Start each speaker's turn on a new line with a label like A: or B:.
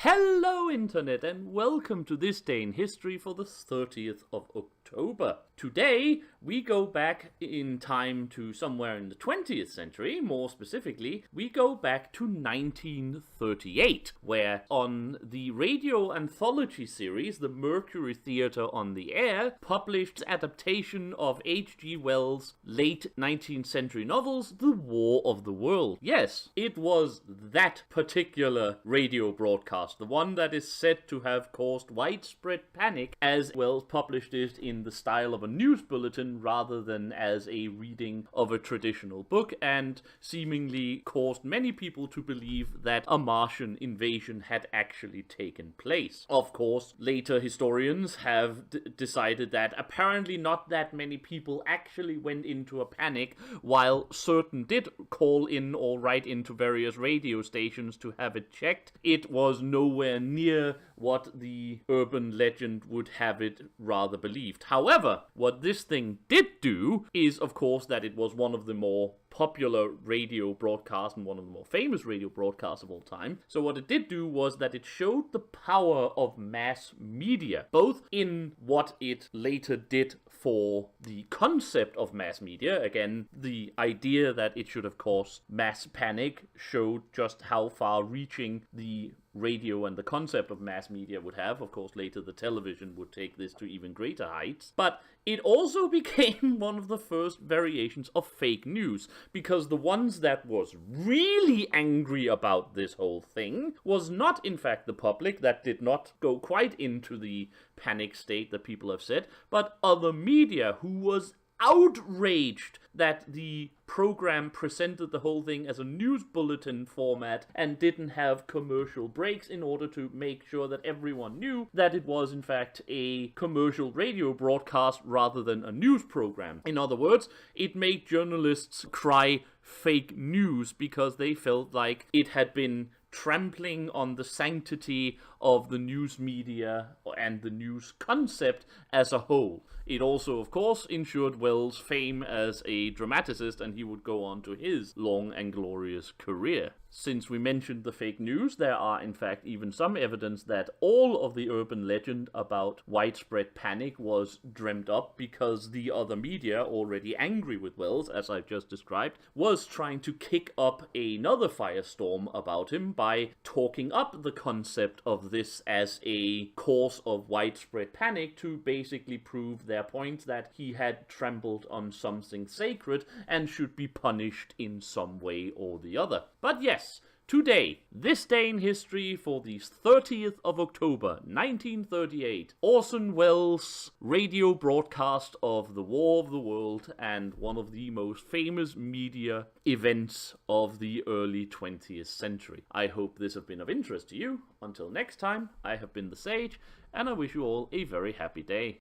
A: Hello Internet and welcome to this day in history for the 30th of October. Today we go back in time to somewhere in the 20th century. More specifically, we go back to 1938, where on the radio anthology series The Mercury Theatre on the Air published adaptation of H.G. Wells' late 19th century novels The War of the World. Yes, it was that particular radio broadcast, the one that is said to have caused widespread panic, as Wells published it in the style of a news bulletin rather than as a reading of a traditional book, and seemingly caused many people to believe that a Martian invasion had actually taken place. Of course, later historians have decided that apparently not that many people actually went into a panic, while certain did call in or write into various radio stations to have it checked. It was nowhere near what the urban legend would have it rather believed. However, what this thing did do is, of course, that it was one of the more popular radio broadcasts and one of the more famous radio broadcasts of all time. So what it did do was that it showed the power of mass media, both in what it later did for the concept of mass media. Again, the idea that it should have caused mass panic showed just how far-reaching the radio and the concept of mass media would have. Of course, later the television would take this to even greater heights. But it also became one of the first variations of fake news, because the ones that was really angry about this whole thing was not, in fact, the public. That did not go quite into the panic state that people have said, but other media who was outraged that the program presented the whole thing as a news bulletin format and didn't have commercial breaks in order to make sure that everyone knew that it was in fact a commercial radio broadcast rather than a news program. In other words, it made journalists cry fake news because they felt like it had been trampling on the sanctity of the news media and the news concept as a whole. It also, of course, ensured Wells' fame as a dramaticist, and he would go on to his long and glorious career. Since we mentioned the fake news, there are in fact even some evidence that all of the urban legend about widespread panic was dreamt up because the other media, already angry with Wells, as I've just described, was trying to kick up another firestorm about him by talking up the concept of this as a cause of widespread panic to basically prove their point that he had trampled on something sacred and should be punished in some way or the other. But yes, today, this day in history for the 30th of October, 1938, Orson Welles' radio broadcast of The War of the World, and one of the most famous media events of the early 20th century. I hope this has been of interest to you. Until next time, I have been the Sage, and I wish you all a very happy day.